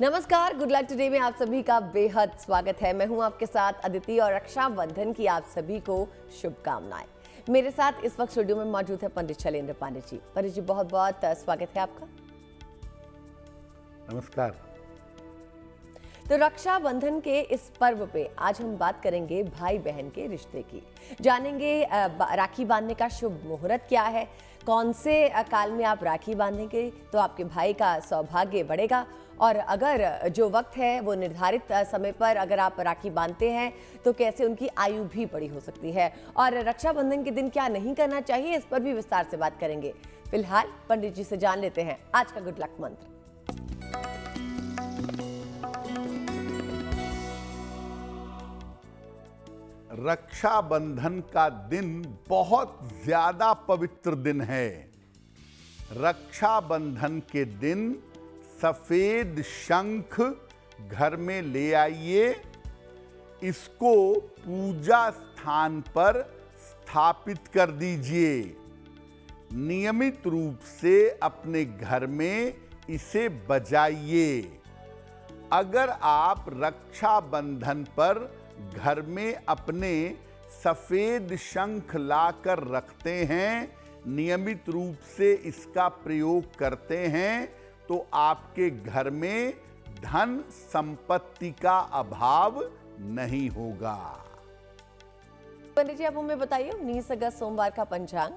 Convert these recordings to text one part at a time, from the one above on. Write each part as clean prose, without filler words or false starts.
नमस्कार, good luck today में आप सभी का बेहद स्वागत है। मैं हूं आपके साथ अदिति और रक्षाबंधन की आप सभी को शुभकामनाएं। मेरे साथ इस वक्त स्टूडियो में मौजूद है पंडित शैलेंद्र पांडे जी। पंडित जी, बहुत बहुत स्वागत है आपका। नमस्कार। तो रक्षाबंधन के इस पर्व पे आज हम बात करेंगे भाई बहन के रिश्ते की। जानेंगे राखी बांधने का शुभ मुहूर्त क्या है, कौन से काल में आप राखी बांधेंगे तो आपके भाई का सौभाग्य बढ़ेगा, और अगर जो वक्त है वो निर्धारित समय पर अगर आप राखी बांधते हैं तो कैसे उनकी आयु भी बड़ी हो सकती है, और रक्षाबंधन के दिन क्या नहीं करना चाहिए, इस पर भी विस्तार से बात करेंगे। फिलहाल पंडित जी से जान लेते हैं आज का गुड लक मंत्र। रक्षाबंधन का दिन बहुत ज्यादा पवित्र दिन है। रक्षाबंधन के दिन सफेद शंख घर में ले आइए, इसको पूजा स्थान पर स्थापित कर दीजिए। नियमित रूप से अपने घर में इसे बजाइए। अगर आप रक्षाबंधन पर घर में अपने सफेद शंख लाकर रखते हैं, नियमित रूप से इसका प्रयोग करते हैं, तो आपके घर में धन संपत्ति का अभाव नहीं होगा। पंडित जी, आप हमें बताइए 19 अगस्त सोमवार का पंचांग।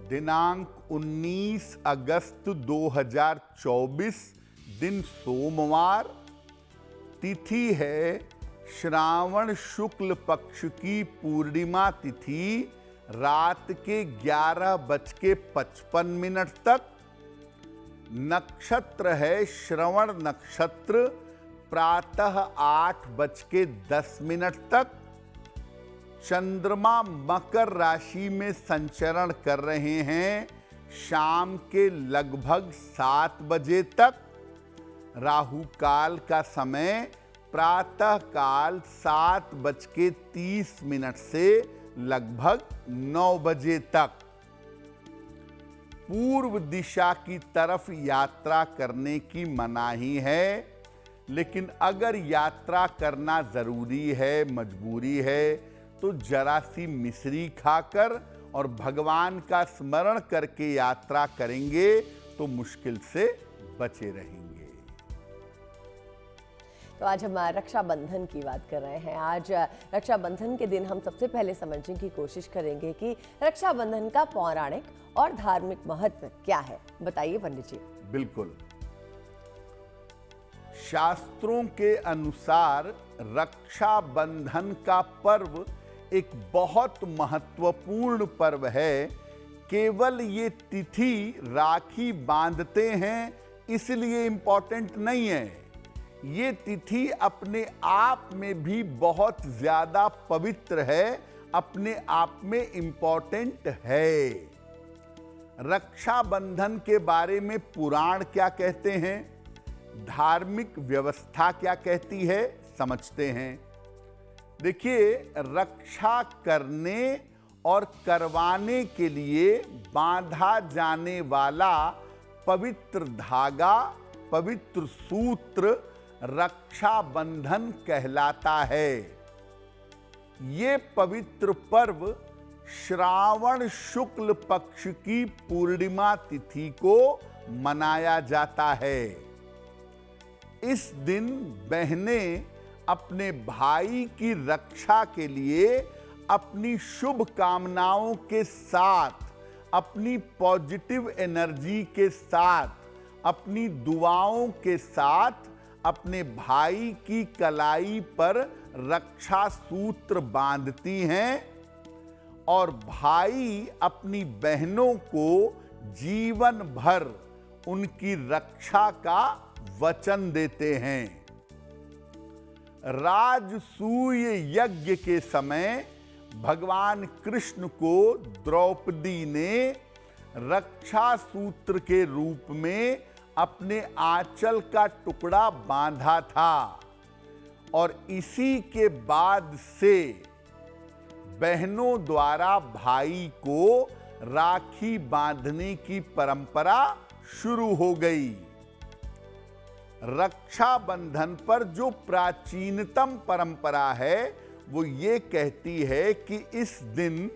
दिनांक 19 अगस्त 2024, दिन सोमवार, तिथि है श्रावण शुक्ल पक्ष की पूर्णिमा तिथि, रात के 11:55 तक। नक्षत्र है श्रवण नक्षत्र, प्रातः 8:10 तक। चंद्रमा मकर राशि में संचरण कर रहे हैं शाम के लगभग 7 बजे तक। राहु काल का समय प्रातः काल 7:30 से लगभग 9 बजे तक। पूर्व दिशा की तरफ यात्रा करने की मनाही है, लेकिन अगर यात्रा करना जरूरी है, मजबूरी है, तो जरा सी मिश्री खाकर और भगवान का स्मरण करके यात्रा करेंगे तो मुश्किल से बचे रहेंगे। तो आज हम रक्षाबंधन की बात कर रहे हैं। आज रक्षाबंधन के दिन हम सबसे पहले समझने की कोशिश करेंगे कि रक्षाबंधन का पौराणिक और धार्मिक महत्व क्या है। बताइए पंडित जी। बिल्कुल। शास्त्रों के अनुसार रक्षाबंधन का पर्व एक बहुत महत्वपूर्ण पर्व है। केवल ये तिथि राखी बांधते हैं इसलिए इंपॉर्टेंट नहीं है। ये तिथि अपने आप में भी बहुत ज्यादा पवित्र है, अपने आप में इंपॉर्टेंट है। रक्षाबंधन के बारे में पुराण क्या कहते हैं, धार्मिक व्यवस्था क्या कहती है, समझते हैं। देखिए, रक्षा करने और करवाने के लिए बांधा जाने वाला पवित्र धागा, पवित्र सूत्र रक्षाबंधन कहलाता है। ये पवित्र पर्व श्रावण शुक्ल पक्ष की पूर्णिमा तिथि को मनाया जाता है। इस दिन बहनें अपने भाई की रक्षा के लिए अपनी शुभ कामनाओं के साथ, अपनी पॉजिटिव एनर्जी के साथ, अपनी दुआओं के साथ अपने भाई की कलाई पर रक्षा सूत्र बांधती हैं, और भाई अपनी बहनों को जीवन भर उनकी रक्षा का वचन देते हैं। राजसूय यज्ञ के समय भगवान कृष्ण को द्रौपदी ने रक्षा सूत्र के रूप में अपने आंचल का टुकड़ा बांधा था, और इसी के बाद से बहनों द्वारा भाई को राखी बांधने की परंपरा शुरू हो गई। रक्षाबंधन पर जो प्राचीनतम परंपरा है वो ये कहती है कि इस दिन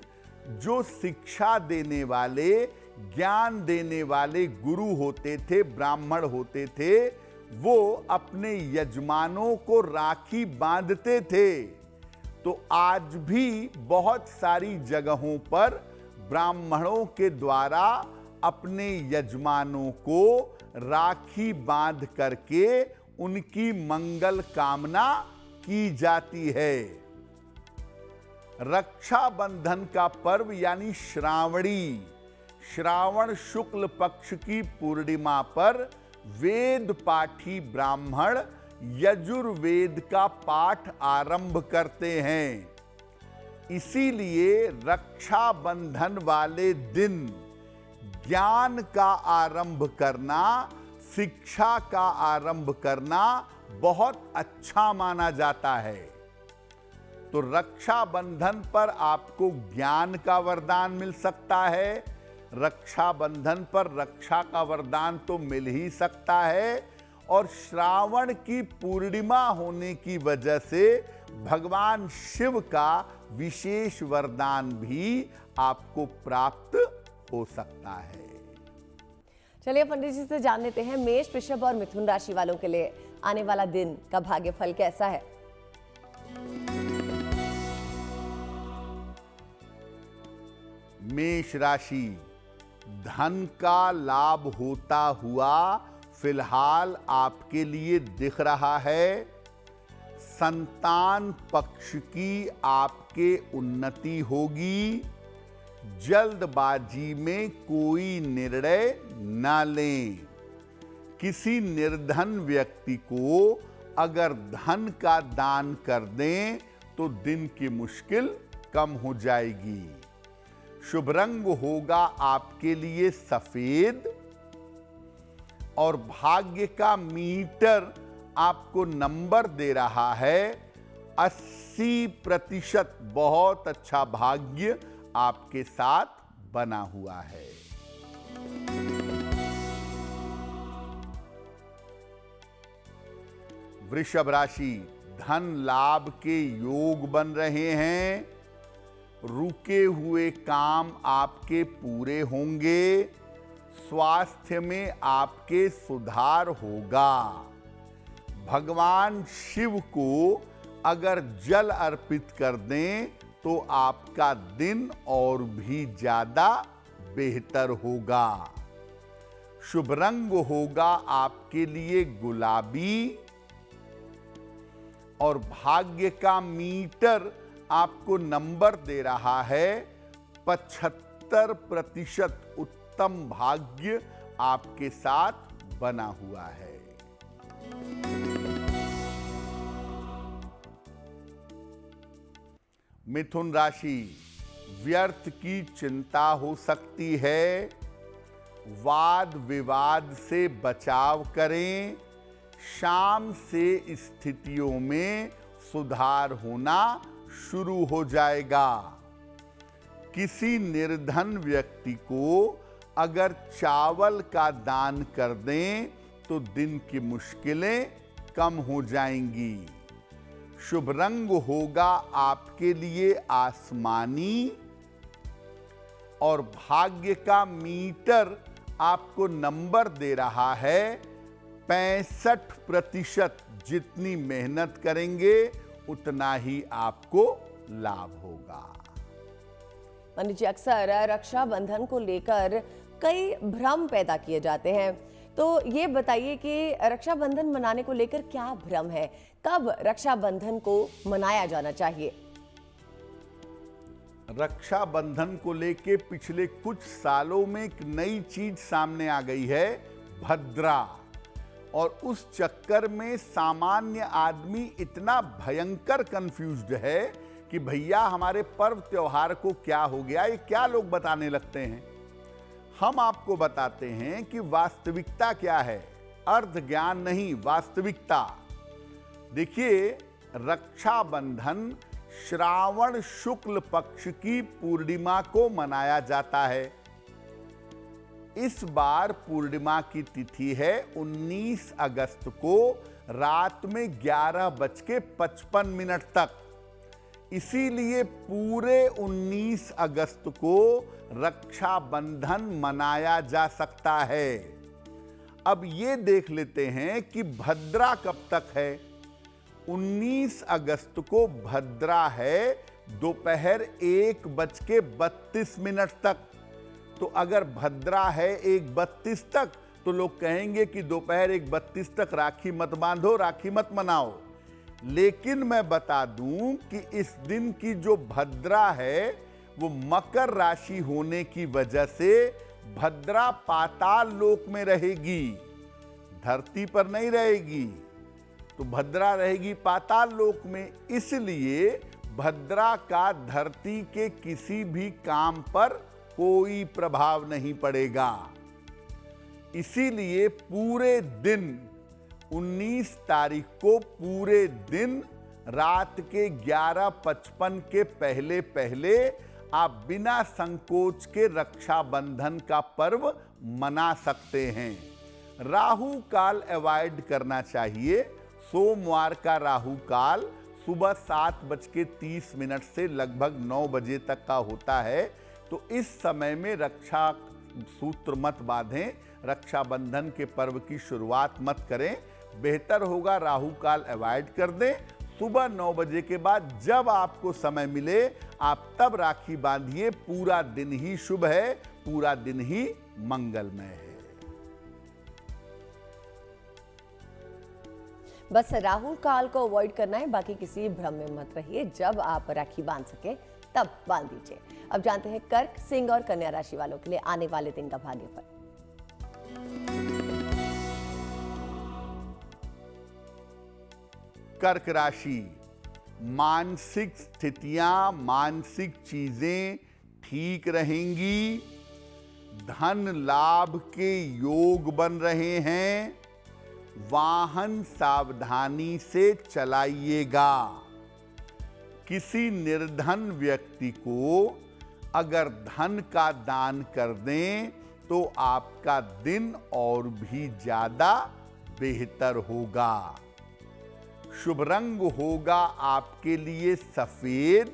जो शिक्षा देने वाले, ज्ञान देने वाले गुरु होते थे, ब्राह्मण होते थे, वो अपने यजमानों को राखी बांधते थे। तो आज भी बहुत सारी जगहों पर ब्राह्मणों के द्वारा अपने यजमानों को राखी बांध करके उनकी मंगल कामना की जाती है। रक्षाबंधन का पर्व यानी श्रावण शुक्ल पक्ष की पूर्णिमा पर वेद पाठी ब्राह्मण यजुर्वेद का पाठ आरंभ करते हैं। इसीलिए रक्षाबंधन वाले दिन ज्ञान का आरंभ करना, शिक्षा का आरंभ करना बहुत अच्छा माना जाता है। तो रक्षाबंधन पर आपको ज्ञान का वरदान मिल सकता है। रक्षाबंधन पर रक्षा का वरदान तो मिल ही सकता है, और श्रावण की पूर्णिमा होने की वजह से भगवान शिव का विशेष वरदान भी आपको प्राप्त हो सकता है। चलिए पंडित जी से जान लेते हैं मेष, वृषभ और मिथुन राशि वालों के लिए आने वाला दिन का भाग्यफल कैसा है। मेष राशि, धन का लाभ होता हुआ फिलहाल आपके लिए दिख रहा है। संतान पक्ष की आपके उन्नति होगी। जल्दबाजी में कोई निर्णय न लें। किसी निर्धन व्यक्ति को अगर धन का दान कर दें तो दिन की मुश्किल कम हो जाएगी। शुभ रंग होगा आपके लिए सफेद, और भाग्य का मीटर आपको नंबर दे रहा है 80%। बहुत अच्छा भाग्य आपके साथ बना हुआ है। वृषभ राशि, धन लाभ के योग बन रहे हैं। रुके हुए काम आपके पूरे होंगे। स्वास्थ्य में आपके सुधार होगा। भगवान शिव को अगर जल अर्पित कर दें तो आपका दिन और भी ज्यादा बेहतर होगा। शुभ रंग होगा आपके लिए गुलाबी, और भाग्य का मीटर आपको नंबर दे रहा है 75%। उत्तम भाग्य आपके साथ बना हुआ है। मिथुन राशि, व्यर्थ की चिंता हो सकती है। वाद विवाद से बचाव करें। शाम से स्थितियों में सुधार होना शुरू हो जाएगा। किसी निर्धन व्यक्ति को अगर चावल का दान कर दें तो दिन की मुश्किलें कम हो जाएंगी। शुभ रंग होगा आपके लिए आसमानी, और भाग्य का मीटर आपको नंबर दे रहा है 65%। जितनी मेहनत करेंगे उतना ही आपको लाभ होगा। पंडित जी, अक्सर रक्षाबंधन को लेकर कई भ्रम पैदा किए जाते हैं, तो ये बताइए कि रक्षाबंधन मनाने को लेकर क्या भ्रम है, कब रक्षाबंधन को मनाया जाना चाहिए? रक्षाबंधन को लेके पिछले कुछ सालों में एक नई चीज सामने आ गई है, भद्रा। और उस चक्कर में सामान्य आदमी इतना भयंकर कंफ्यूज्ड है कि भैया हमारे पर्व त्योहार को क्या हो गया, ये क्या लोग बताने लगते हैं। हम आपको बताते हैं कि वास्तविकता क्या है, अर्ध ज्ञान नहीं, वास्तविकता। देखिए, रक्षाबंधन श्रावण शुक्ल पक्ष की पूर्णिमा को मनाया जाता है। इस बार पूर्णिमा की तिथि है 19 अगस्त को रात में 11:55 तक। इसीलिए पूरे 19 अगस्त को रक्षाबंधन मनाया जा सकता है। अब ये देख लेते हैं कि भद्रा कब तक है। 19 अगस्त को भद्रा है दोपहर 1:32 तक। तो अगर भद्रा है 1:32 तक तो लोग कहेंगे कि दोपहर 1:32 तक राखी मत बांधो, राखी मत मनाओ। लेकिन मैं बता दूं कि इस दिन की जो भद्रा है वो मकर राशि होने की वजह से भद्रा पाताल लोक में रहेगी, धरती पर नहीं रहेगी। तो भद्रा रहेगी पाताल लोक में, इसलिए भद्रा का धरती के किसी भी काम पर कोई प्रभाव नहीं पड़ेगा। इसीलिए पूरे दिन 19 तारीख को पूरे दिन रात के 11:55 के पहले पहले आप बिना संकोच के रक्षाबंधन का पर्व मना सकते हैं। राहु काल अवॉइड करना चाहिए। सोमवार का राहु काल सुबह 7:30 से लगभग 9 बजे तक का होता है। तो इस समय में रक्षा सूत्र मत बांधें, रक्षाबंधन के पर्व की शुरुआत मत करें। बेहतर होगा राहु काल अवॉइड कर दें। सुबह 9 बजे के बाद जब आपको समय मिले आप तब राखी बांधिए। पूरा दिन ही शुभ है, पूरा दिन ही मंगलमय है। बस राहु काल को अवॉइड करना है, बाकी किसी भ्रम में मत रहिए। जब आप राखी बांध सके तब बांध दीजिए। अब जानते हैं कर्क, सिंह और कन्या राशि वालों के लिए आने वाले दिन का भाग्यफल। कर्क राशि, मानसिक स्थितियां, मानसिक चीजें ठीक रहेंगी। धन लाभ के योग बन रहे हैं। वाहन सावधानी से चलाइएगा। किसी निर्धन व्यक्ति को अगर धन का दान कर दें तो आपका दिन और भी ज्यादा बेहतर होगा। शुभ रंग होगा आपके लिए सफेद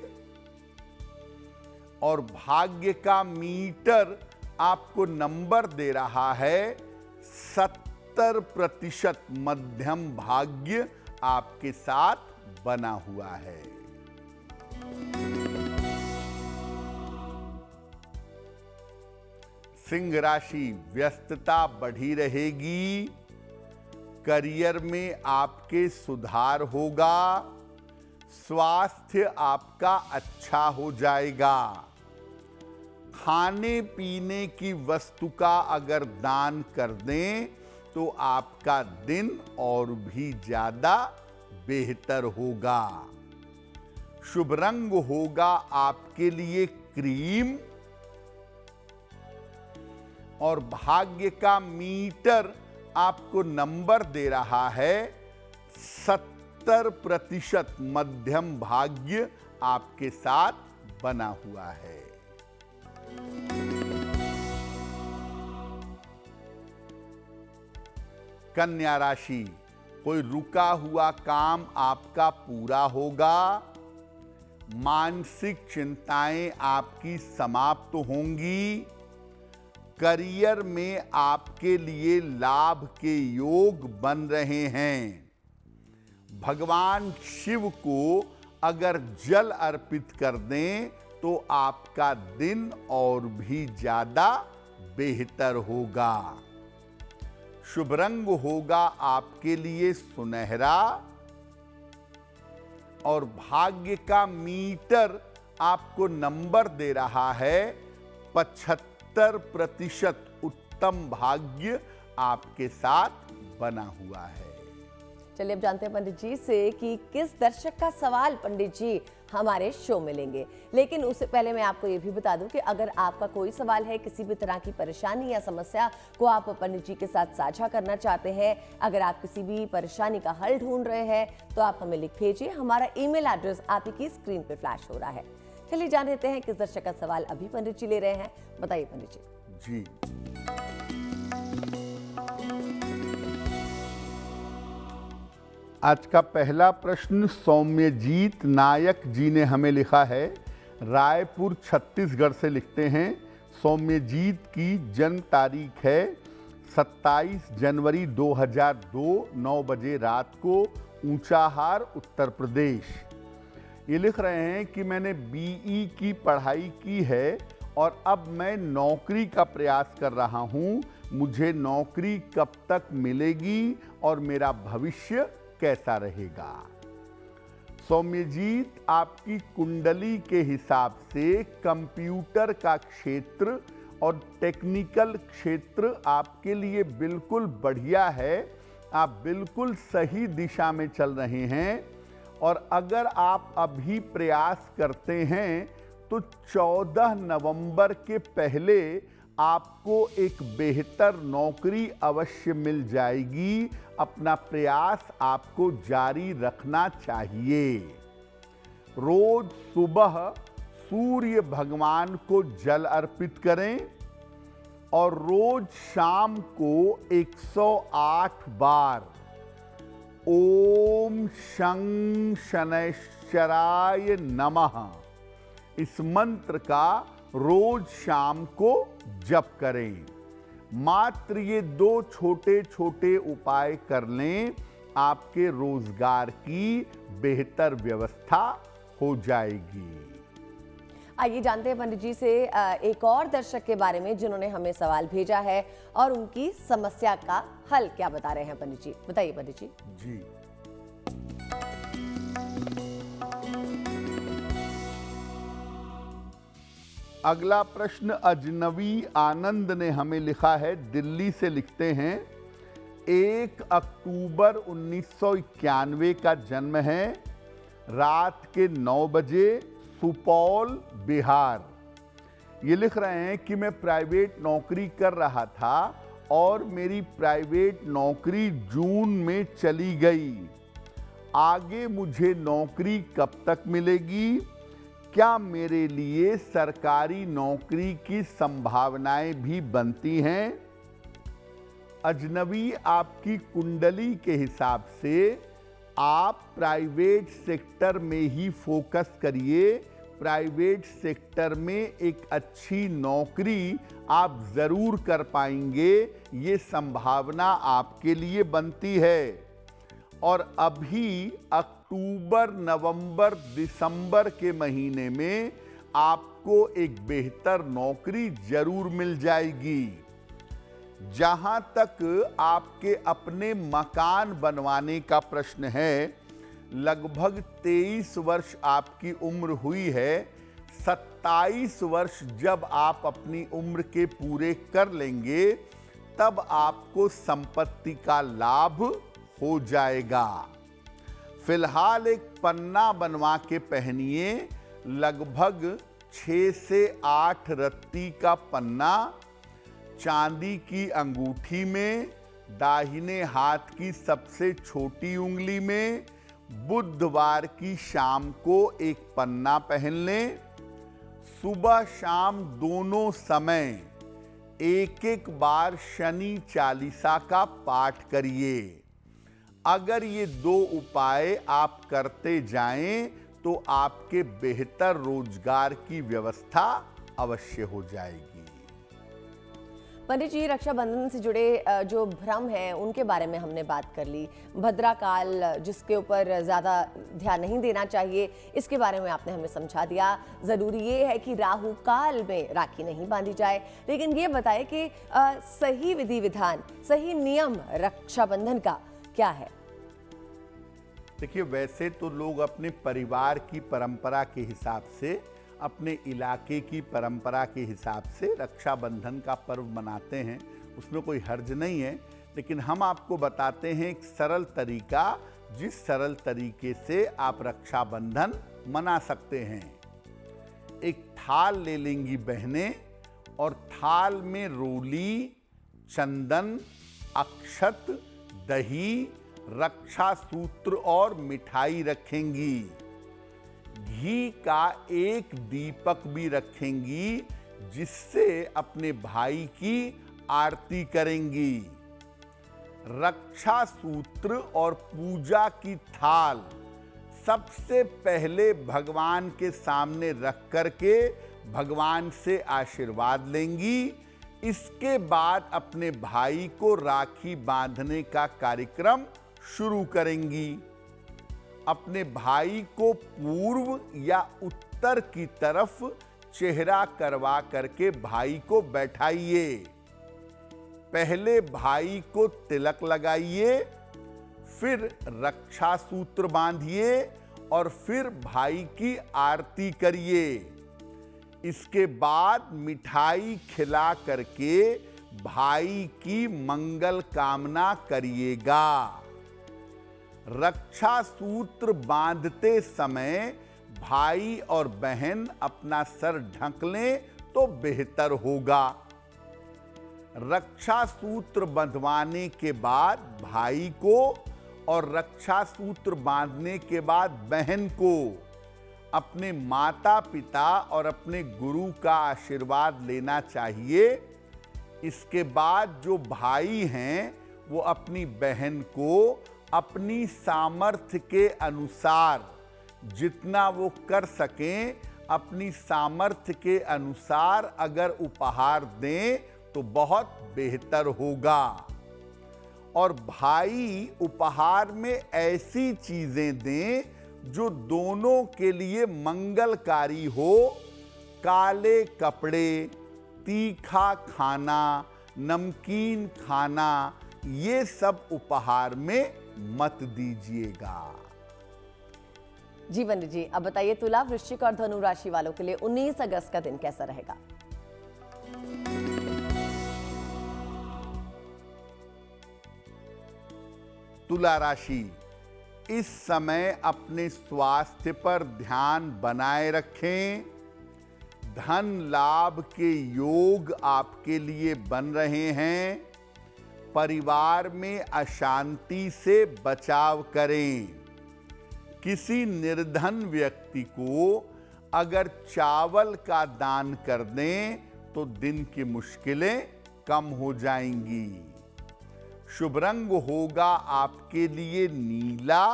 और भाग्य का मीटर आपको नंबर दे रहा है 70% मध्यम भाग्य आपके साथ बना हुआ है। सिंह राशि, व्यस्तता बढ़ी रहेगी। करियर में आपके सुधार होगा। स्वास्थ्य आपका अच्छा हो जाएगा। खाने पीने की वस्तु का अगर दान कर दें तो आपका दिन और भी ज्यादा बेहतर होगा। शुभ रंग होगा आपके लिए क्रीम और भाग्य का मीटर आपको नंबर दे रहा है 70% मध्यम भाग्य आपके साथ बना हुआ है। कन्या राशि, कोई रुका हुआ काम आपका पूरा होगा। मानसिक चिंताएं आपकी समाप्त होंगी। करियर में आपके लिए लाभ के योग बन रहे हैं। भगवान शिव को अगर जल अर्पित कर दें तो आपका दिन और भी ज्यादा बेहतर होगा। शुभ रंग होगा आपके लिए सुनहरा और भाग्य का मीटर आपको नंबर दे रहा है 75% उत्तम भाग्य आपके साथ बना हुआ है। चलिए अब जानते हैं पंडित जी से कि किस दर्शक का सवाल पंडित जी हमारे शो में लेंगे। लेकिन उससे पहले मैं आपको ये भी बता दूं कि अगर आपका कोई सवाल है, किसी भी तरह की परेशानी या समस्या को आप पंडित जी के साथ साझा करना चाहते हैं, अगर आप किसी भी परेशानी का हल ढूंढ रहे हैं, तो आप हमें लिख भेजिए। हमारा ईमेल एड्रेस आप ही की स्क्रीन पे फ्लैश हो रहा है। चलिए जान लेते हैं किस दर्शक का सवाल अभी पंडित जी ले रहे हैं। बताइए पंडित जी। जी, आज का पहला प्रश्न सौम्यजीत नायक जी ने हमें लिखा है। रायपुर छत्तीसगढ़ से लिखते हैं। सौम्यजीत की जन्म तारीख है 27 जनवरी 2002, 9 बजे रात को, ऊंचाहार, उत्तर प्रदेश। ये लिख रहे हैं कि मैंने बीई की पढ़ाई की है और अब मैं नौकरी का प्रयास कर रहा हूँ। मुझे नौकरी कब तक मिलेगी और मेरा भविष्य कैसा रहेगा? सौम्यजीत, आपकी कुंडली के हिसाब से कंप्यूटर का क्षेत्र और टेक्निकल क्षेत्र आपके लिए बिल्कुल बढ़िया है। आप बिल्कुल सही दिशा में चल रहे हैं और अगर आप अभी प्रयास करते हैं तो 14 नवंबर के पहले आपको एक बेहतर नौकरी अवश्य मिल जाएगी। अपना प्रयास आपको जारी रखना चाहिए। रोज सुबह सूर्य भगवान को जल अर्पित करें और रोज शाम को 108 बार ओम शं शनैश्चराय नमः इस मंत्र का रोज शाम को जप करें। मात्र ये 2 छोटे छोटे उपाय कर लें, आपके रोजगार की बेहतर व्यवस्था हो जाएगी। आइए जानते हैं पंडित जी से एक और दर्शक के बारे में जिन्होंने हमें सवाल भेजा है और उनकी समस्या का हल क्या बता रहे हैं। पंडित जी बताइए। पंडित जी। जी, अगला प्रश्न अजनबी आनंद ने हमें लिखा है। दिल्ली से लिखते हैं। 1 अक्टूबर 1991 का जन्म है। रात के 9 बजे, सुपौल, बिहार। ये लिख रहे हैं कि मैं प्राइवेट नौकरी कर रहा था और मेरी प्राइवेट नौकरी जून में चली गई। आगे मुझे नौकरी कब तक मिलेगी? क्या मेरे लिए सरकारी नौकरी की संभावनाएं भी बनती हैं? अजनबी, आपकी कुंडली के हिसाब से आप प्राइवेट सेक्टर में ही फोकस करिए। प्राइवेट सेक्टर में एक अच्छी नौकरी आप जरूर कर पाएंगे, ये संभावना आपके लिए बनती है। और अभी अक्टूबर, नवंबर, दिसंबर के महीने में आपको एक बेहतर नौकरी जरूर मिल जाएगी। जहां तक आपके अपने मकान बनवाने का प्रश्न है, लगभग 23 वर्ष आपकी उम्र हुई है। 27 वर्ष जब आप अपनी उम्र के पूरे कर लेंगे, तब आपको संपत्ति का लाभ हो जाएगा। फिलहाल एक पन्ना बनवा के पहनिए। लगभग 6 से 8 रत्ती का पन्ना, चांदी की अंगूठी में, दाहिने हाथ की सबसे छोटी उंगली में। बुधवार की शाम को एक पन्ना पहन लें। सुबह शाम दोनों समय एक बार शनि चालीसा का पाठ करिए। अगर ये 2 उपाय आप करते जाएं तो आपके बेहतर रोजगार की व्यवस्था अवश्य हो जाएगी। पंडित जी, रक्षाबंधन से जुड़े जो भ्रम हैं उनके बारे में हमने बात कर ली। भद्रा काल जिसके ऊपर ज़्यादा ध्यान नहीं देना चाहिए, इसके बारे में आपने हमें समझा दिया। ज़रूरी ये है कि राहु काल में राखी नहीं बांधी जाए। लेकिन ये बताएं कि सही विधि विधान, सही नियम रक्षाबंधन का क्या है? देखिए, वैसे तो लोग अपने परिवार की परंपरा के हिसाब से, अपने इलाके की परंपरा के हिसाब से रक्षाबंधन का पर्व मनाते हैं, उसमें कोई हर्ज नहीं है। लेकिन हम आपको बताते हैं एक सरल तरीका, जिस सरल तरीके से आप रक्षाबंधन मना सकते हैं। एक थाल ले लेंगी बहनें और थाल में रोली, चंदन, अक्षत, दही, रक्षा सूत्र और मिठाई रखेंगी। घी का एक दीपक भी रखेंगी जिससे अपने भाई की आरती करेंगी। रक्षा सूत्र और पूजा की थाल सबसे पहले भगवान के सामने रख करके भगवान से आशीर्वाद लेंगी। इसके बाद अपने भाई को राखी बांधने का कार्यक्रम शुरू करेंगी। अपने भाई को पूर्व या उत्तर की तरफ चेहरा करवा करके भाई को बैठाइए। पहले भाई को तिलक लगाइए, फिर रक्षा सूत्र बांधिए और फिर भाई की आरती करिए। इसके बाद मिठाई खिला करके भाई की मंगल कामना करिएगा। रक्षा सूत्र बांधते समय भाई और बहन अपना सर ढक लें तो बेहतर होगा। रक्षा सूत्र बंधवाने के बाद भाई को और रक्षा सूत्र बांधने के बाद बहन को अपने माता पिता और अपने गुरु का आशीर्वाद लेना चाहिए। इसके बाद जो भाई हैं वो अपनी बहन को अपनी सामर्थ्य के अनुसार जितना वो कर सकें, अपनी सामर्थ्य के अनुसार अगर उपहार दें तो बहुत बेहतर होगा। और भाई उपहार में ऐसी चीजें दें जो दोनों के लिए मंगलकारी हो। काले कपड़े, तीखा खाना, नमकीन खाना, ये सब उपहार में मत दीजिएगा। जीवन जी, अब बताइए तुला, वृश्चिक और धनु राशि वालों के लिए 19 अगस्त का दिन कैसा रहेगा? तुला राशि, इस समय अपने स्वास्थ्य पर ध्यान बनाए रखें। धन लाभ के योग आपके लिए बन रहे हैं। परिवार में अशांति से बचाव करें। किसी निर्धन व्यक्ति को अगर चावल का दान कर दें तो दिन की मुश्किलें कम हो जाएंगी। शुभ रंग होगा आपके लिए नीला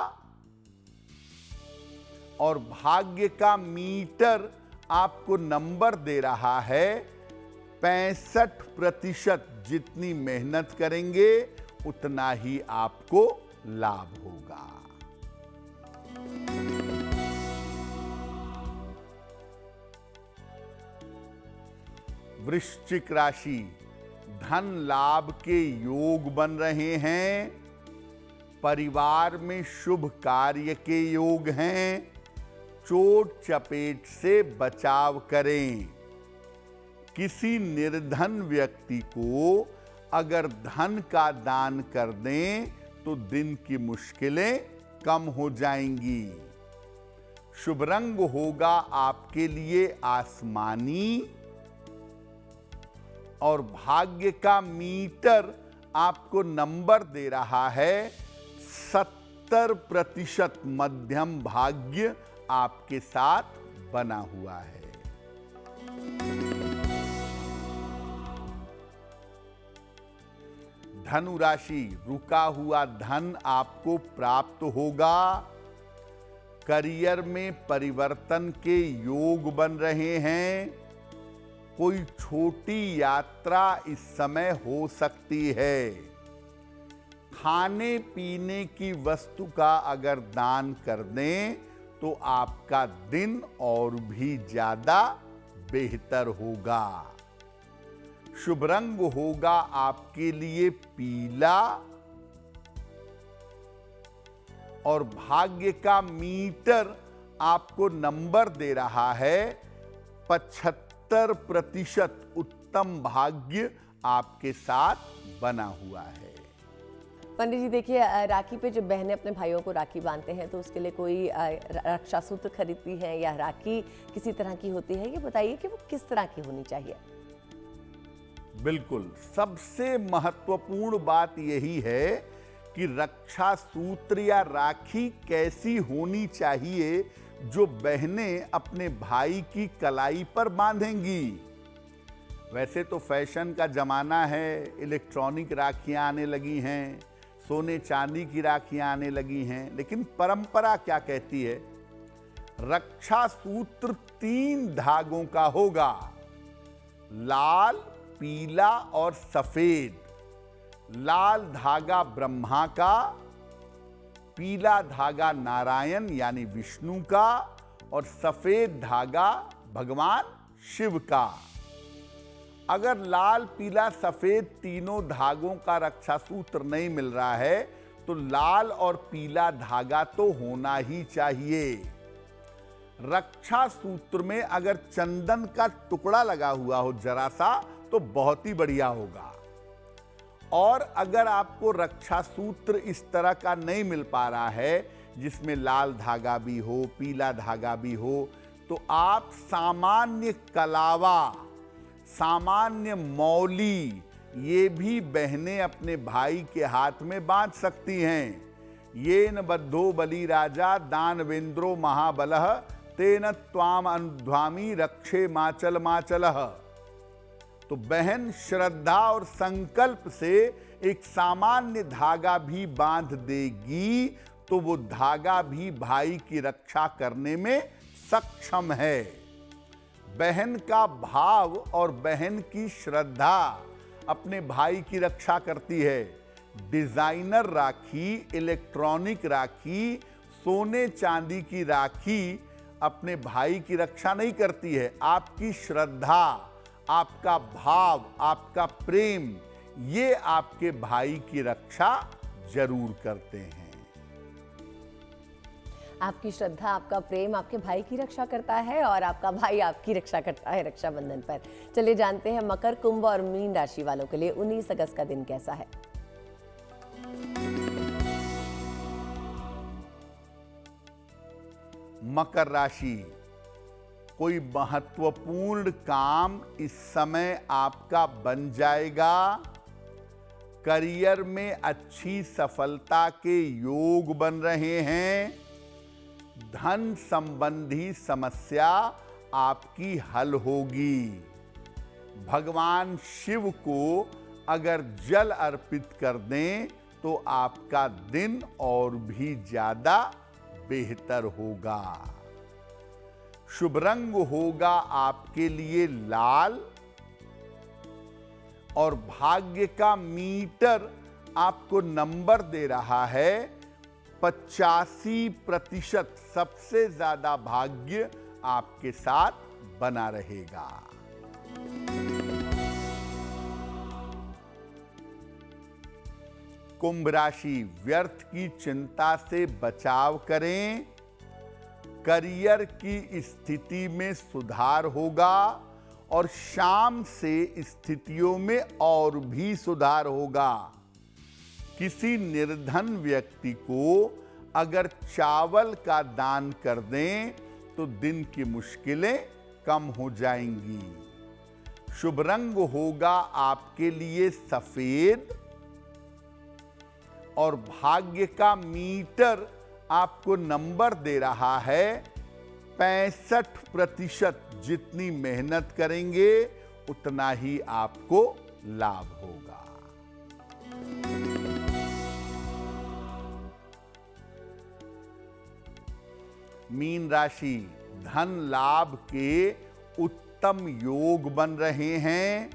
और भाग्य का मीटर आपको नंबर दे रहा है 65%। जितनी मेहनत करेंगे उतना ही आपको लाभ होगा। वृश्चिक राशि, धन लाभ के योग बन रहे हैं। परिवार में शुभ कार्य के योग हैं। चोट चपेट से बचाव करें। किसी निर्धन व्यक्ति को अगर धन का दान कर दें तो दिन की मुश्किलें कम हो जाएंगी। शुभ रंग होगा आपके लिए आसमानी और भाग्य का मीटर आपको नंबर दे रहा है 70%। मध्यम भाग्य आपके साथ बना हुआ है। धनु राशि, रुका हुआ धन आपको प्राप्त होगा। करियर में परिवर्तन के योग बन रहे हैं। कोई छोटी यात्रा इस समय हो सकती है। खाने पीने की वस्तु का अगर दान कर दें तो आपका दिन और भी ज्यादा बेहतर होगा। शुभ रंग होगा आपके लिए पीला और भाग्य का मीटर आपको नंबर दे रहा है 75%। उत्तम भाग्य आपके साथ बना हुआ है। पंडित जी देखिए, राखी पे जब बहनें अपने भाइयों को राखी बांधते हैं तो उसके लिए कोई रक्षा सूत्र खरीदती हैं या राखी किसी तरह की होती है, ये बताइए कि वो किस तरह की होनी चाहिए। बिल्कुल, सबसे महत्वपूर्ण बात यही है कि रक्षा सूत्र या राखी कैसी होनी चाहिए जो बहनें अपने भाई की कलाई पर बांधेंगी। वैसे तो फैशन का जमाना है, इलेक्ट्रॉनिक राखियां आने लगी हैं, सोने चांदी की राखियां आने लगी हैं, लेकिन परंपरा क्या कहती है? रक्षा सूत्र 3 धागों का होगा, लाल, पीला और सफेद। लाल धागा ब्रह्मा का, पीला धागा नारायण यानी विष्णु का और सफेद धागा भगवान शिव का। अगर लाल, पीला, सफेद तीनों धागों का रक्षा सूत्र नहीं मिल रहा है तो लाल और पीला धागा तो होना ही चाहिए। रक्षा सूत्र में अगर चंदन का टुकड़ा लगा हुआ हो जरा सा तो बहुत ही बढ़िया होगा। और अगर आपको रक्षा सूत्र इस तरह का नहीं मिल पा रहा है जिसमें लाल धागा भी हो, पीला धागा भी हो, तो आप सामान्य कलावा, सामान्य मौली ये भी बहनें अपने भाई के हाथ में बांध सकती हैं। येन बद्धो बलि राजा दानवेंद्रो महाबलः तेन त्वाम अनुध्वामी रक्षे माचल माचलः। तो बहन श्रद्धा और संकल्प से एक सामान्य धागा भी बांध देगी तो वो धागा भी भाई की रक्षा करने में सक्षम है। बहन का भाव और बहन की श्रद्धा अपने भाई की रक्षा करती है। डिजाइनर राखी, इलेक्ट्रॉनिक राखी, सोने चांदी की राखी अपने भाई की रक्षा नहीं करती है। आपकी श्रद्धा, आपका भाव, आपका प्रेम, ये आपके भाई की रक्षा जरूर करते हैं। आपकी श्रद्धा, आपका प्रेम आपके भाई की रक्षा करता है और आपका भाई आपकी रक्षा करता है रक्षाबंधन पर। चलिए जानते हैं मकर, कुंभ और मीन राशि वालों के लिए 19 अगस्त का दिन कैसा है। मकर राशि, कोई महत्वपूर्ण काम इस समय आपका बन जाएगा। करियर में अच्छी सफलता के योग बन रहे हैं। धन संबंधी समस्या आपकी हल होगी। भगवान शिव को अगर जल अर्पित कर दें तो आपका दिन और भी ज्यादा बेहतर होगा। शुभ रंग होगा आपके लिए लाल और भाग्य का मीटर आपको नंबर दे रहा है 85%। सबसे ज्यादा भाग्य आपके साथ बना रहेगा। कुंभ राशि, व्यर्थ की चिंता से बचाव करें। करियर की स्थिति में सुधार होगा और शाम से स्थितियों में और भी सुधार होगा। किसी निर्धन व्यक्ति को अगर चावल का दान कर दें तो दिन की मुश्किलें कम हो जाएंगी। शुभ रंग होगा आपके लिए सफेद और भाग्य का मीटर आपको नंबर दे रहा है 65%। जितनी मेहनत करेंगे उतना ही आपको लाभ होगा। मीन राशि, धन लाभ के उत्तम योग बन रहे हैं।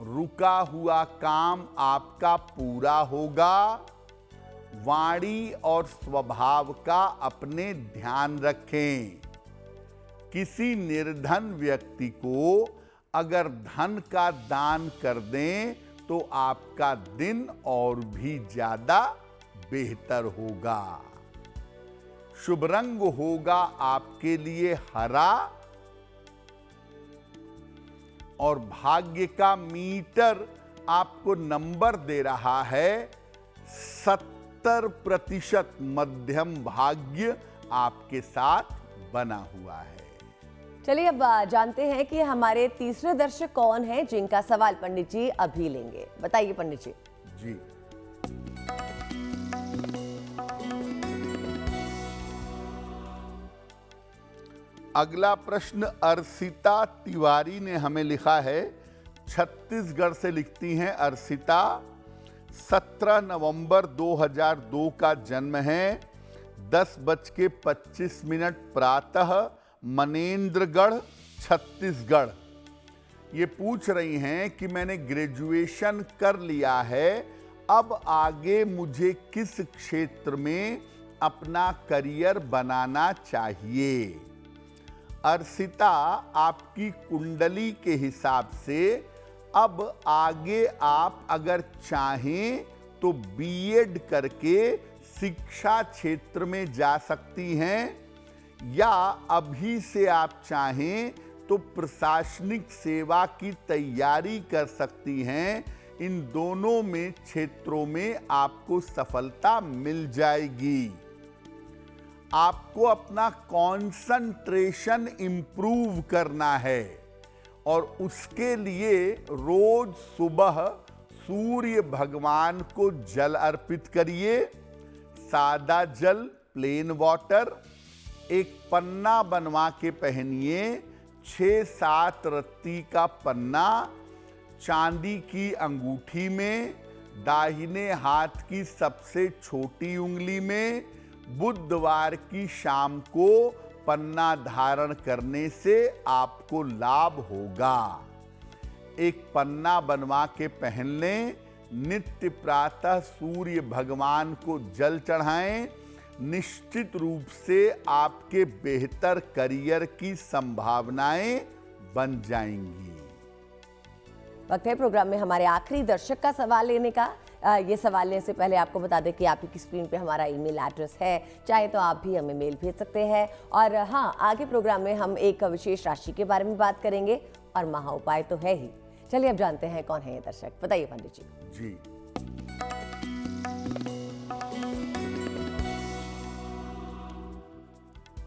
रुका हुआ काम आपका पूरा होगा। वाणी और स्वभाव का अपने ध्यान रखें। किसी निर्धन व्यक्ति को अगर धन का दान कर दें तो आपका दिन और भी ज्यादा बेहतर होगा। शुभ रंग होगा आपके लिए हरा और भाग्य का मीटर आपको नंबर दे रहा है 70% मध्यम भाग्य आपके साथ बना हुआ है। चलिए अब जानते हैं कि हमारे तीसरे दर्शक कौन हैं जिनका सवाल पंडित जी अभी लेंगे। बताइए पंडित जी। जी, अगला प्रश्न अर्शिता तिवारी ने हमें लिखा है। छत्तीसगढ़ से लिखती हैं अर्शिता। 17 नवंबर 2002 का जन्म है। 10:25 प्रातः, मनेन्द्रगढ़, छत्तीसगढ़। ये पूछ रही हैं कि मैंने ग्रेजुएशन कर लिया है, अब आगे मुझे किस क्षेत्र में अपना करियर बनाना चाहिए। अर्शिता, आपकी कुंडली के हिसाब से अब आगे आप अगर चाहें तो बीएड करके शिक्षा क्षेत्र में जा सकती हैं, या अभी से आप चाहें तो प्रशासनिक सेवा की तैयारी कर सकती हैं। इन दोनों में क्षेत्रों में आपको सफलता मिल जाएगी। आपको अपना कंसंट्रेशन इंप्रूव करना है और उसके लिए रोज सुबह सूर्य भगवान को जल अर्पित करिए। सादा जल, प्लेन वाटर। एक पन्ना बनवा के पहनिए, 6-7 रत्ती का पन्ना, चांदी की अंगूठी में, दाहिने हाथ की सबसे छोटी उंगली में। बुधवार की शाम को पन्ना धारण करने से आपको लाभ होगा। एक पन्ना बनवा के पहन लें। नित्य प्रातः सूर्य भगवान को जल चढ़ाएं। निश्चित रूप से आपके बेहतर करियर की संभावनाएं बन जाएंगी। वक्त है प्रोग्राम में हमारे आखिरी दर्शक का सवाल लेने का। ये सवाल लेने से पहले आपको बता दें कि आपकी स्क्रीन पे हमारा ईमेल एड्रेस है, चाहे तो आप भी हमें मेल भेज सकते हैं। और हाँ, आगे प्रोग्राम में हम एक विशेष राशि के बारे में बात करेंगे और महा उपाय तो है ही। चलिए अब जानते हैं कौन है ये दर्शक। बताइए पंडित जी। जी,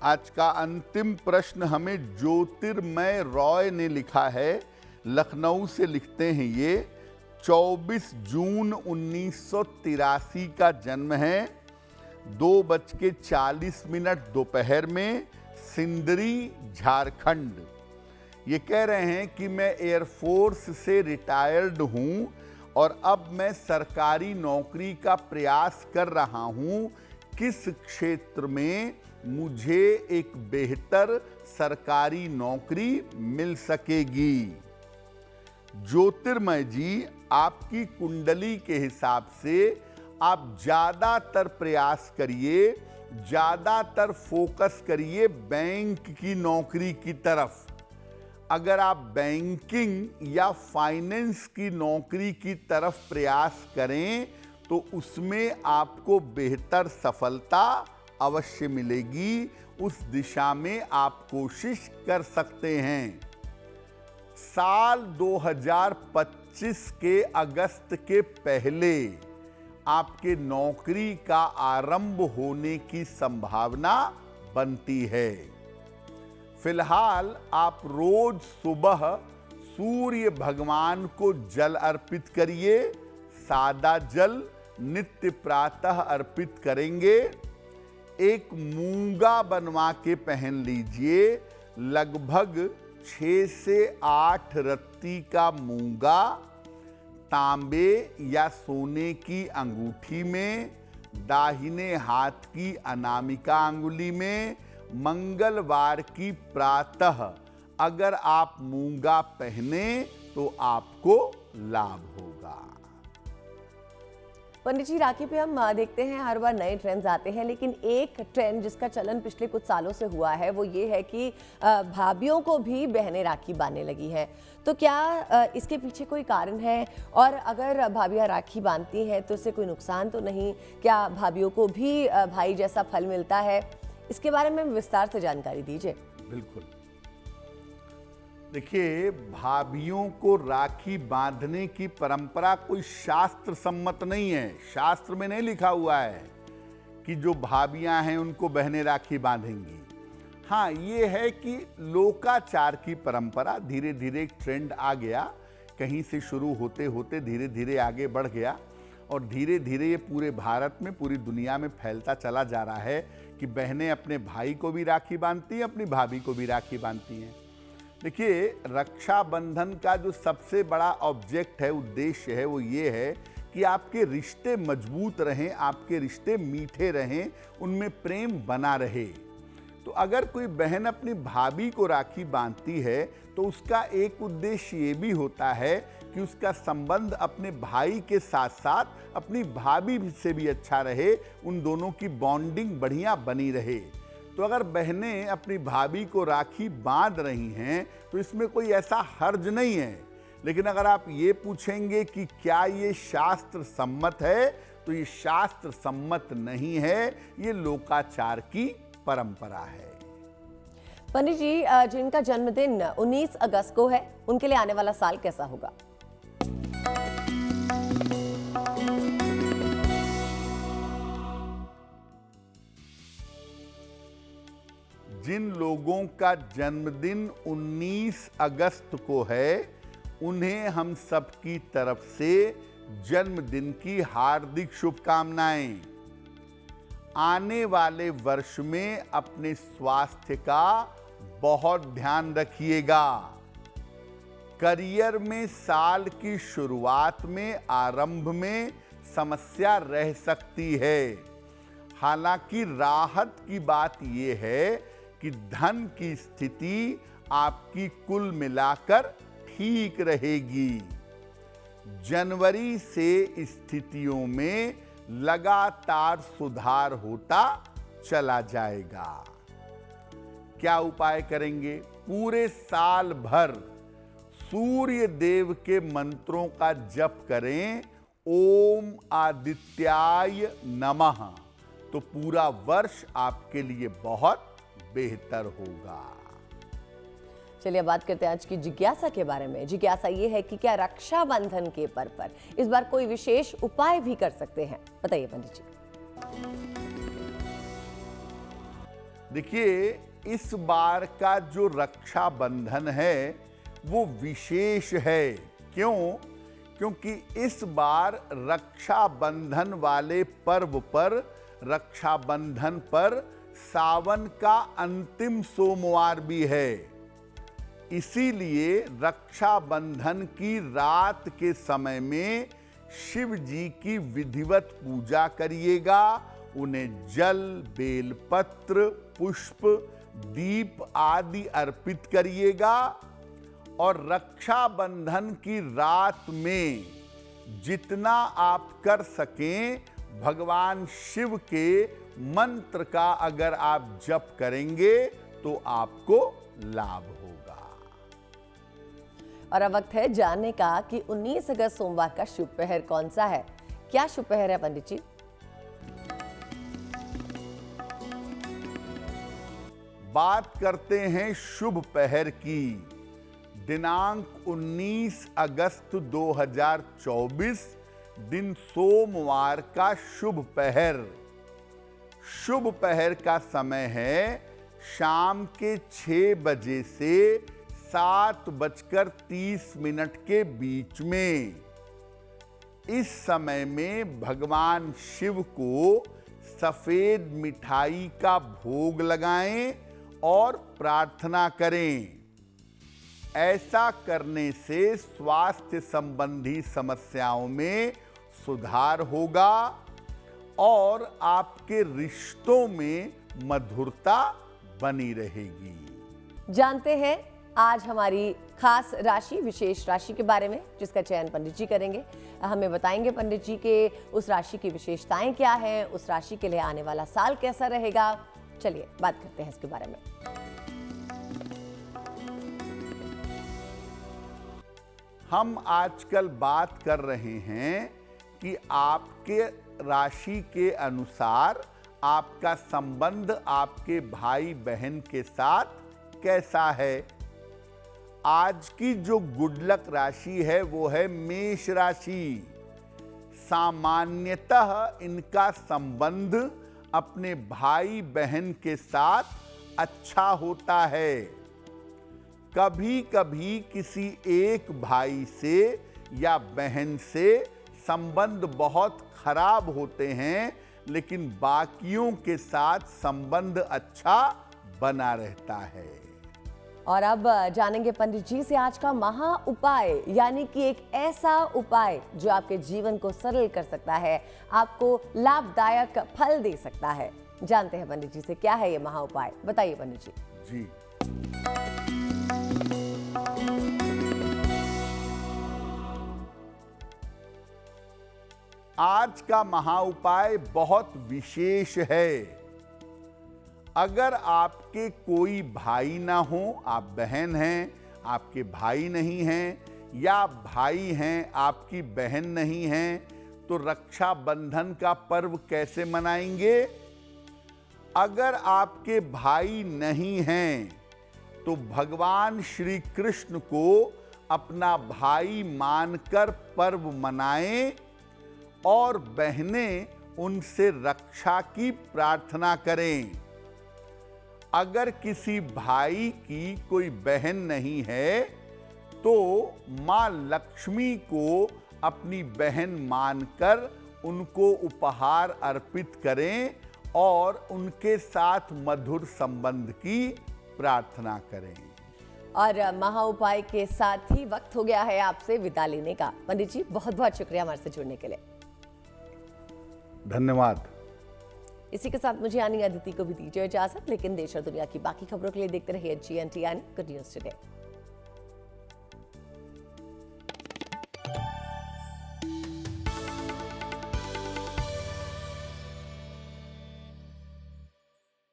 आज का अंतिम प्रश्न हमें ज्योतिर्मय रॉय ने लिखा है। लखनऊ से लिखते हैं ये। 24 जून 1983 का जन्म है। 2:40 दोपहर में, सिंदरी, झारखंड। ये कह रहे हैं कि मैं एयरफोर्स से रिटायर्ड हूं और अब मैं सरकारी नौकरी का प्रयास कर रहा हूं। किस क्षेत्र में मुझे एक बेहतर सरकारी नौकरी मिल सकेगी। ज्योतिर्मय जी, आपकी कुंडली के हिसाब से आप ज्यादातर प्रयास करिए, ज्यादातर फोकस करिए बैंक की नौकरी की तरफ। अगर आप बैंकिंग या फाइनेंस की नौकरी की तरफ प्रयास करें तो उसमें आपको बेहतर सफलता अवश्य मिलेगी। उस दिशा में आप कोशिश कर सकते हैं। साल 2025 के अगस्त के पहले आपके नौकरी का आरंभ होने की संभावना बनती है। फिलहाल आप रोज सुबह सूर्य भगवान को जल अर्पित करिए। सादा जल नित्य प्रातः अर्पित करेंगे। एक मूंगा बनवा के पहन लीजिए। लगभग 6 से 8 रत्ती का मूंगा तांबे या सोने की अंगूठी में, दाहिने हाथ की अनामिका अंगुली में, मंगलवार की प्रातः अगर आप मूंगा पहने तो आपको लाभ होगा। पंडित जी, राखी पे हम देखते हैं हर बार नए ट्रेंड्स आते हैं, लेकिन एक ट्रेंड जिसका चलन पिछले कुछ सालों से हुआ है वो ये है कि भाभीियों को भी बहनें राखी बांधने लगी हैं। तो क्या इसके पीछे कोई कारण है? और अगर भाभियां राखी बांधती हैं तो इससे कोई नुकसान तो नहीं? क्या भाभीियों को भी भाई जैसा फल मिलता है? इसके बारे में विस्तार से जानकारी दीजिए। बिल्कुल। देखिए, भाभीियों को राखी बांधने की परंपरा कोई शास्त्र सम्मत नहीं है। शास्त्र में नहीं लिखा हुआ है कि जो भाभियां हैं उनको बहनें राखी बांधेंगी। हाँ, ये है कि लोकाचार की परंपरा, धीरे धीरे एक ट्रेंड आ गया, कहीं से शुरू होते होते धीरे धीरे आगे बढ़ गया और धीरे धीरे ये पूरे भारत में, पूरी दुनिया में फैलता चला जा रहा है कि बहनें अपने भाई को भी राखी बांधती हैं, अपनी भाभी को भी राखी बांधती हैं। देखिए, रक्षाबंधन का जो सबसे बड़ा ऑब्जेक्ट है, उद्देश्य है, वो ये है कि आपके रिश्ते मजबूत रहें, आपके रिश्ते मीठे रहें, उनमें प्रेम बना रहे। तो अगर कोई बहन अपनी भाभी को राखी बांधती है तो उसका एक उद्देश्य ये भी होता है कि उसका संबंध अपने भाई के साथ साथ अपनी भाभी से भी अच्छा रहे, उन दोनों की बॉन्डिंग बढ़िया बनी रहे। तो अगर बहनें अपनी भाभी को राखी बांध रही हैं तो इसमें कोई ऐसा हर्ज नहीं है। लेकिन अगर आप ये पूछेंगे कि क्या ये शास्त्र सम्मत है, तो ये शास्त्र सम्मत नहीं है, ये लोकाचार की परंपरा है। पंडित जी, जिनका जन्मदिन 19 अगस्त को है, उनके लिए आने वाला साल कैसा होगा? जिन लोगों का जन्मदिन 19 अगस्त को है, उन्हें हम सबकी तरफ से जन्मदिन की हार्दिक शुभकामनाएं। आने वाले वर्ष में अपने स्वास्थ्य का बहुत ध्यान रखिएगा। करियर में साल की शुरुआत में, आरंभ में समस्या रह सकती है। हालांकि राहत की बात यह है कि धन की स्थिति आपकी कुल मिलाकर ठीक रहेगी। जनवरी से स्थितियों में लगातार सुधार होता चला जाएगा। क्या उपाय करेंगे? पूरे साल भर सूर्य देव के मंत्रों का जप करें, ओम आदित्याय नमः, तो पूरा वर्ष आपके लिए बहुत बेहतर होगा। चलिए बात करते हैं आज की जिज्ञासा के बारे में। जिज्ञासा ये है कि क्या रक्षाबंधन के पर्व पर इस बार कोई विशेष उपाय भी कर सकते हैं? बताइए पंडित जी। देखिए, इस बार का जो रक्षाबंधन है वो विशेष है। क्यों? क्योंकि इस बार रक्षाबंधन वाले पर्व पर, रक्षाबंधन पर सावन का अंतिम सोमवार भी है। इसीलिए रक्षाबंधन की रात के समय में शिव जी की विधिवत पूजा करिएगा। उन्हें जल, बेलपत्र, पुष्प, दीप आदि अर्पित करिएगा और रक्षाबंधन की रात में जितना आप कर सकें, भगवान शिव के मंत्र का अगर आप जप करेंगे तो आपको लाभ होगा। और अब वक्त है जानने का कि 19 अगस्त सोमवार का शुभ पहर कौन सा है। क्या शुभ पहर है पंडित जी? बात करते हैं शुभ पहर की। दिनांक 19 अगस्त 2024 दिन सोमवार का शुभ पहर। शुभ पहर का समय है शाम के 6 बजे से 7:30 के बीच में। इस समय में भगवान शिव को सफेद मिठाई का भोग लगाएं और प्रार्थना करें। ऐसा करने से स्वास्थ्य संबंधी समस्याओं में सुधार होगा और आपके रिश्तों में मधुरता बनी रहेगी। जानते हैं आज हमारी खास राशि, विशेष राशि के बारे में, जिसका चयन पंडित जी करेंगे। हमें बताएंगे पंडित जी के उस राशि की विशेषताएं क्या हैं, उस राशि के लिए आने वाला साल कैसा रहेगा। चलिए बात करते हैं इसके बारे में। हम आजकल बात कर रहे हैं कि आपके राशि के अनुसार आपका संबंध आपके भाई बहन के साथ कैसा है। आज की जो गुड लक राशि है वो है मेष राशि। सामान्यतः इनका संबंध अपने भाई बहन के साथ अच्छा होता है। कभी कभी किसी एक भाई से या बहन से संबंध बहुत खराब होते हैं, लेकिन बाकियों के साथ संबंध अच्छा बना रहता है। और अब जानेंगे पंडित जी से आज का महा उपाय, यानी कि एक ऐसा उपाय जो आपके जीवन को सरल कर सकता है, आपको लाभदायक फल दे सकता है। जानते हैं पंडित जी से क्या है ये महा उपाय, बताइए पंडित जी। जी, आज का महा उपाय बहुत विशेष है। अगर आपके कोई भाई ना हो, आप बहन हैं, आपके भाई नहीं हैं, या भाई हैं, आपकी बहन नहीं हैं, तो रक्षाबंधन का पर्व कैसे मनाएंगे? अगर आपके भाई नहीं हैं, तो भगवान श्री कृष्ण को अपना भाई मानकर पर्व मनाएं और बहनें उनसे रक्षा की प्रार्थना करें। अगर किसी भाई की कोई बहन नहीं है, तो मां लक्ष्मी को अपनी बहन मानकर उनको उपहार अर्पित करें और उनके साथ मधुर संबंध की प्रार्थना करें। और महा उपाय के साथ ही वक्त हो गया है आपसे विदा लेने का। पंडित जी बहुत बहुत शुक्रिया हमारे से जुड़ने के लिए। धन्यवाद। इसी के साथ मुझे यानी अदिति को भी दीजिए इजाजत, लेकिन देश और दुनिया की बाकी खबरों के लिए देखते रहिए GNTN गुड न्यूज टुडे।